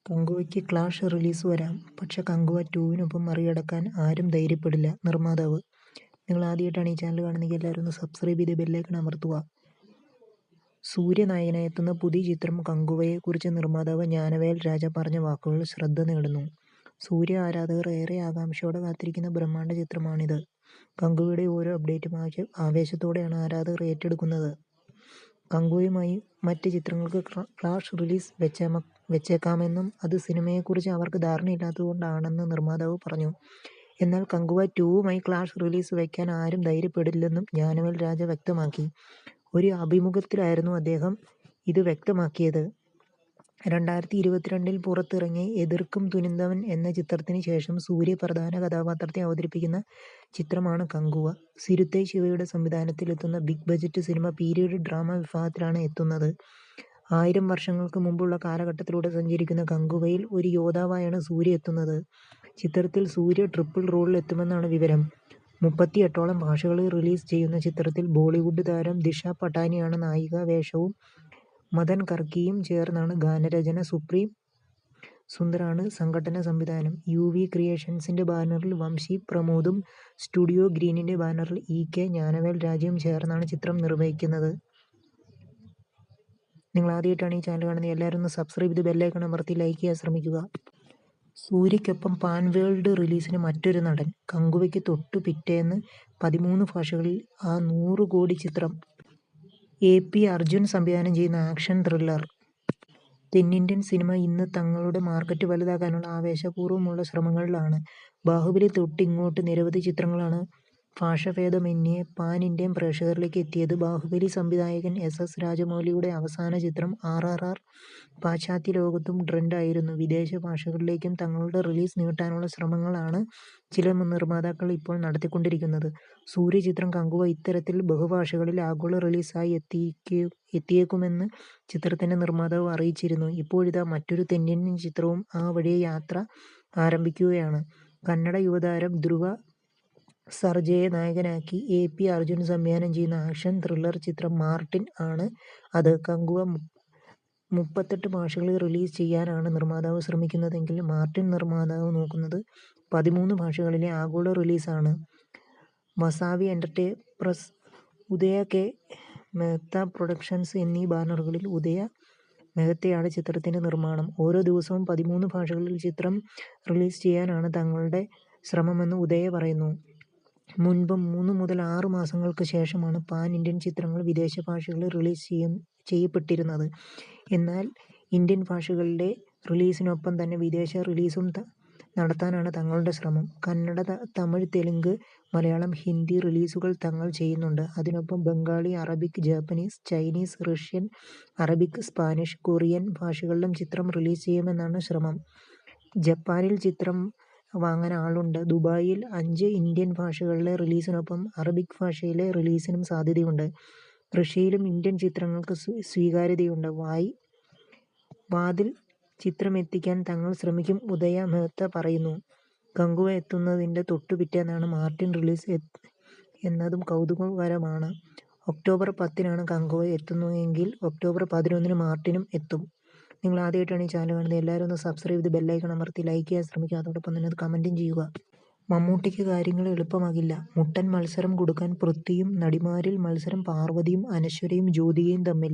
കങ്കുവയ്ക്ക് clash release വരാം. പക്ഷേ കങ്കുവ 2-നൊപ്പം മറികടക്കാൻ ആരും ധൈര്യപ്പെടില്ല. നിർമ്മാതാവ്. നിങ്ങൾ ആദ്യമായിട്ടാണ് ഈ ചാനൽ കാണുന്നതെങ്കിൽ എല്ലാവരും ഒന്ന് സബ്സ്ക്രൈബ് ചെയ്ത് ബെല്ലൈക്കൺ അമർത്തുക. സൂര്യ നായകനായി എത്തുന്ന പുതിയ ചിത്രം കങ്കുവയെക്കുറിച്ച് നിർമ്മാതാവ് ജ്ഞാനവേൽ രാജ പറഞ്ഞ വാക്കുകൾ ശ്രദ്ധ നേടുന്നു. സൂര്യ ആരാധകർ ഏറെ ആകാംക്ഷയോടെ കാത്തിരിക്കുന്ന ബ്രഹ്മാണ്ഡ ചിത്രമാണിത്. കങ്കുവയുടെ ഓരോ അപ്ഡേറ്റും ആവേശത്തോടെയാണ് ആരാധകർ ഏറ്റെടുക്കുന്നത്. കങ്കുവയുമായി മറ്റ് ചിത്രങ്ങൾക്ക് ക്ലാഷ് റിലീസ് വെച്ചേക്കാമെന്നും അത് സിനിമയെക്കുറിച്ച് അവർക്ക് ധാരണയില്ലാത്തതുകൊണ്ടാണെന്ന് നിർമ്മാതാവ് പറഞ്ഞു. എന്നാൽ കങ്കുവ 2-വുമായി ക്ലാഷ് റിലീസ് വയ്ക്കാൻ ആരും ധൈര്യപ്പെടില്ലെന്നും ജ്ഞാനവേൽ രാജ വ്യക്തമാക്കി. ഒരു അഭിമുഖത്തിലായിരുന്നു അദ്ദേഹം ഇത് വ്യക്തമാക്കിയത്. 2022-ൽ പുറത്തിറങ്ങിയ എതിർക്കും തുനിന്തവൻ എന്ന ചിത്രത്തിന് ശേഷം സൂര്യ പ്രധാന കഥാപാത്രത്തെ അവതരിപ്പിക്കുന്ന ചിത്രമാണ് കങ്കുവ. സിരുത്തെ ശിവയുടെ സംവിധാനത്തിൽ എത്തുന്ന big budget cinema period drama വിഭാഗത്തിലാണ് എത്തുന്നത്. 1000 വർഷങ്ങൾക്ക് മുമ്പുള്ള കാലഘട്ടത്തിലൂടെ സഞ്ചരിക്കുന്ന കങ്കുവയിൽ ഒരു യോദ്ധാവായാണ് സൂര്യ എത്തുന്നത്. ചിത്രത്തിൽ സൂര്യ ട്രിപ്പിൾ റോളിൽ എത്തുമെന്നാണ് വിവരം. 38ഓളം ഭാഷകളിൽ റിലീസ് ചെയ്യുന്ന ചിത്രത്തിൽ ബോളിവുഡ് താരം ദിഷ പട്ടാനിയാണ് നായികാ വേഷവും മദൻ കർക്കിയും ചേർന്നാണ് ഗാനരചന. സുപ്രീം സുന്ദറാണ് സംഘടന സംവിധാനം. UV ക്രിയേഷൻസിന്റെ ബാനറിൽ വംശി പ്രമോദും സ്റ്റുഡിയോ ഗ്രീനിന്റെ ബാനറിൽ EK ജ്ഞാനവേൽ രാജയും ചേർന്നാണ് ചിത്രം നിർവഹിക്കുന്നത്. നിങ്ങൾ ആദ്യമായിട്ടാണ് ഈ ചാനൽ കാണുന്നത് എല്ലാവരും ഒന്ന് സബ്സ്ക്രൈബ് ചെയ്ത് ബെല്ലൈക്കൺ അമർത്തി ലൈക്ക് ചെയ്യാൻ ശ്രമിക്കുക. സൂര്യയ്ക്കൊപ്പം പാൻ വേൾഡ് റിലീസിന് മറ്റൊരു നടൻ. കങ്കുവയ്ക്ക് തൊട്ടു പിറ്റേന്ന് 13 ഭാഷകളിൽ ആ 100 കോടി ചിത്രം. AP അർജുൻ സംവിധാനം ചെയ്യുന്ന ആക്ഷൻ ത്രില്ലർ. തെന്നിന്ത്യൻ സിനിമ ഇന്ന് തങ്ങളുടെ മാർക്കറ്റ് വലുതാക്കാനുള്ള ആവേശപൂർവ്വമുള്ള ശ്രമങ്ങളിലാണ്. ബാഹുബലി തൊട്ടിങ്ങോട്ട് നിരവധി ചിത്രങ്ങളാണ് ഭാഷഭേദമന്യേ പാൻ ഇന്ത്യൻ പ്രേക്ഷകരിലേക്ക് എത്തിയത്. ബാഹുബലി സംവിധായകൻ SS രാജമൗലിയുടെ അവസാന ചിത്രം RRR പാശ്ചാത്യ ലോകത്തും ട്രെൻഡായിരുന്നു. വിദേശ ഭാഷകളിലേക്കും തങ്ങളുടെ റിലീസ് നീട്ടാനുള്ള ശ്രമങ്ങളാണ് ചില നിർമ്മാതാക്കൾ ഇപ്പോൾ നടത്തിക്കൊണ്ടിരിക്കുന്നത്. സൂര്യ ചിത്രം കങ്കുവ ഇത്തരത്തിൽ ബഹുഭാഷകളിൽ ആഗോള റിലീസായി എത്തിയേക്കുമെന്ന് ചിത്രത്തിന്റെ നിർമ്മാതാവ് അറിയിച്ചിരുന്നു. ഇപ്പോഴിതാ മറ്റൊരു തെന്നിന്ത്യൻ ചിത്രവും ആ വഴിയെ യാത്ര ആരംഭിക്കുകയാണ്. കന്നഡ യുവതാരം ധ്രുവ സർജയെ നായകനാക്കി AP അർജുൻ സംവിധാനം ചെയ്യുന്ന ആക്ഷൻ ത്രില്ലർ ചിത്രം മാർട്ടിൻ ആണ് അത്. കങ്കുവ 38 ഭാഷകളിൽ റിലീസ് ചെയ്യാനാണ് നിർമ്മാതാവ് ശ്രമിക്കുന്നതെങ്കിൽ മാർട്ടിൻ നിർമ്മാതാവ് നോക്കുന്നത് 13 ഭാഷകളിലെ ആഗോള റിലീസാണ്. വസാവി എന്റർടൈൻമെന്റ്സ്, ഉദയ K മെഹ്ത്ത പ്രൊഡക്ഷൻസ് എന്നീ ബാനറുകളിൽ ഉദയ മെഹ്ത്തയാണ് ചിത്രത്തിന്റെ നിർമ്മാണം. ഓരോ ദിവസവും 13 ഭാഷകളിൽ ചിത്രം റിലീസ് ചെയ്യാനാണ് തങ്ങളുടെ ശ്രമമെന്ന് ഉദയ പറയുന്നു. മുൻപ് 3 മുതൽ 6 മാസങ്ങൾക്ക് ശേഷമാണ് പാൻ ഇന്ത്യൻ ചിത്രങ്ങൾ വിദേശ ഭാഷകളിൽ റിലീസ് ചെയ്യപ്പെട്ടിരുന്നത്. എന്നാൽ ഇന്ത്യൻ ഭാഷകളിലെ റിലീസിനൊപ്പം തന്നെ വിദേശ റിലീസും നടത്താനാണ് തങ്ങളുടെ ശ്രമം. കന്നഡ, തമിഴ്, തെലുങ്ക്, മലയാളം, ഹിന്ദി റിലീസുകൾ തങ്ങൾ ചെയ്യുന്നുണ്ട്. അതിനൊപ്പം Bengali, Arabic, Japanese, Chinese, Russian, Arabic, Spanish, Korean ഭാഷകളിലും ചിത്രം റിലീസ് ചെയ്യുമെന്നാണ് ശ്രമം. ജപ്പാനിൽ ചിത്രം വാങ്ങാൻ ആളുണ്ട്. ദുബായിൽ 5 ഇന്ത്യൻ ഭാഷകളിലെ റിലീസിനൊപ്പം അറബിക് ഭാഷയിലെ റിലീസിനും സാധ്യതയുണ്ട്. റഷ്യയിലും ഇന്ത്യൻ ചിത്രങ്ങൾക്ക് സ്വീകാര്യതയുണ്ട്. വാതിൽ ചിത്രമെത്തിക്കാൻ തങ്ങൾ ശ്രമിക്കും ഉദയ മെഹ്ത്ത പറയുന്നു. കങ്കുവ എത്തുന്നതിന്റെ തൊട്ടു പിറ്റേന്നാണ് മാർട്ടിൻ റിലീസ് എന്നതും കൗതുകകരമാണ്. ഒക്ടോബർ 10-നാണ് കങ്കുവ എത്തുന്നതെങ്കിൽ ഒക്ടോബർ 11-ന് മാർട്ടിനും എത്തും. നിങ്ങൾ ആദ്യമായിട്ടാണ് ഈ ചാനൽ കാണുന്നത് എല്ലാവരും ഒന്ന് സബ്സ്ക്രൈബ് ചെയ്ത് ബെല്ലൈക്കൺ അമർത്തി ലൈക്ക് ചെയ്യാൻ ശ്രമിക്കുക. അതോടൊപ്പം തന്നെ അത് കമന്റും ചെയ്യുക. മമ്മൂട്ടിക്ക് കാര്യങ്ങൾ എളുപ്പമാകില്ല. മുട്ടൻ മത്സരം കൊടുക്കാൻ പൃഥ്വിയും നടിമാരിൽ മത്സരം പാർവതിയും അനശ്വരയും ജ്യോതികയും തമ്മിൽ.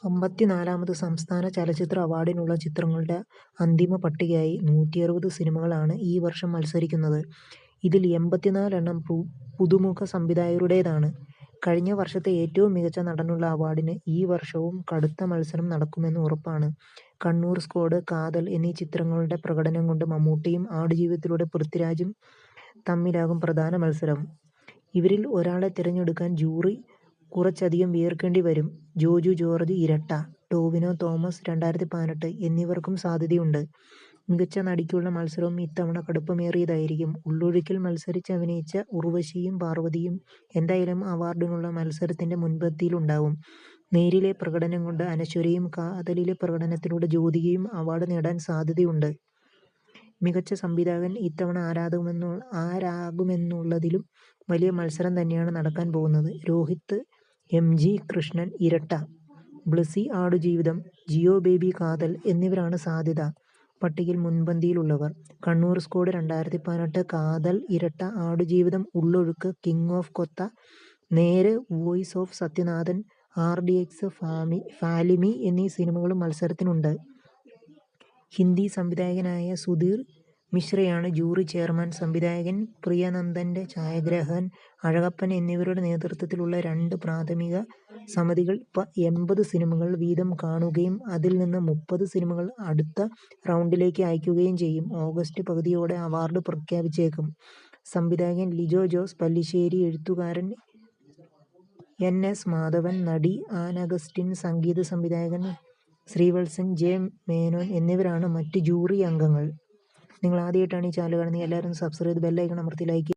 54ാമത് സംസ്ഥാന ചലച്ചിത്ര അവാർഡിനുള്ള ചിത്രങ്ങളുടെ അന്തിമ പട്ടികയായി 160 സിനിമകളാണ് ഈ വർഷം മത്സരിക്കുന്നത്. ഇതിൽ 84 എണ്ണം പുതുമുഖ സംവിധായകരുടേതാണ്. കഴിഞ്ഞ വർഷത്തെ ഏറ്റവും മികച്ച നടനുള്ള അവാർഡിന് ഈ വർഷവും കടുത്ത മത്സരം നടക്കുമെന്ന് ഉറപ്പാണ്. കണ്ണൂർ സ്ക്വാഡ്, കാതൽ എന്നീ ചിത്രങ്ങളുടെ പ്രകടനം കൊണ്ട് മമ്മൂട്ടിയും ആടുജീവിതത്തിലൂടെ പൃഥ്വിരാജും തമ്മിലാകും പ്രധാന മത്സരം. ഇവരിൽ ഒരാളെ തിരഞ്ഞെടുക്കാൻ ജൂറി കുറച്ചധികം വിയർക്കേണ്ടി വരും. ജോജു ജോർജ് ഇരട്ട, ടോവിനോ തോമസ് 2018 എന്നിവർക്കും സാധ്യതയുണ്ട്. മികച്ച നടിക്കുള്ള മത്സരവും ഇത്തവണ കടുപ്പമേറിയതായിരിക്കും. ഉള്ളൊഴുക്കിൽ മത്സരിച്ചഭിനയിച്ച ഉർവശിയും പാർവതിയും എന്തായാലും അവാർഡിനുള്ള മത്സരത്തിന്റെ മുൻപന്തിയിലുണ്ടാവും. നേരിലെ പ്രകടനം കൊണ്ട് അനശ്വരയും കാതലിലെ പ്രകടനത്തിലൂടെ ജ്യോതികയും അവാർഡ് നേടാൻ സാധ്യതയുണ്ട്. മികച്ച സംവിധായകൻ ഇത്തവണ ആരാകുമെന്നുള്ളതിലും വലിയ മത്സരം തന്നെയാണ് നടക്കാൻ പോകുന്നത്. രോഹിത് MG കൃഷ്ണൻ ഇരട്ട, ബ്ലസി ആടുജീവിതം, ജിയോ ബേബി കാതൽ എന്നിവരാണ് സാധ്യത. പട്ടികയിൽ മുൻപന്തിയിലുള്ളവർ. കണ്ണൂർ സ്ക്വാഡ് 2018 കാതൽ, ഇരട്ട, ആടുജീവിതം, ഉള്ളൊഴുക്ക്, കിങ് ഓഫ് കൊത്ത, നേര്, voice of Sathyanathan, RDX, Falimy എന്നീ സിനിമകളും മത്സരത്തിനുണ്ട്. ഹിന്ദി സംവിധായകനായ സുധീർ മിശ്രയാണ് ജൂറി ചെയർമാൻ. സംവിധായകൻ പ്രിയനന്ദന്റെ ഛായാഗ്രാഹകൻ അഴകപ്പൻ എന്നിവരുടെ നേതൃത്വത്തിലുള്ള 2 പ്രാഥമിക സമിതികൾ 80 സിനിമകൾ വീതം കാണുകയും അതിൽ നിന്ന് 30 സിനിമകൾ അടുത്ത റൗണ്ടിലേക്ക് അയക്കുകയും ചെയ്യും. ഓഗസ്റ്റ് പകുതിയോടെ അവാർഡ് പ്രഖ്യാപിച്ചേക്കും. സംവിധായകൻ ലിജോ ജോസ് പല്ലിശ്ശേരി, എഴുത്തുകാരൻ NS മാധവൻ, നടി ആൻ അഗസ്റ്റിൻ, സംഗീത സംവിധായകൻ ശ്രീവത്സൻ J മേനോൻ എന്നിവരാണ് മറ്റ് ജൂറി അംഗങ്ങൾ. നിങ്ങൾ ആദ്യമായിട്ടാണ് ഈ ചാനൽ കാണുന്നത്, എല്ലാവരും സബ്സ്ക്രൈബ് ചെയ്ത് ബെല്ലൈക്കൺ അമർത്തി ലൈക്ക്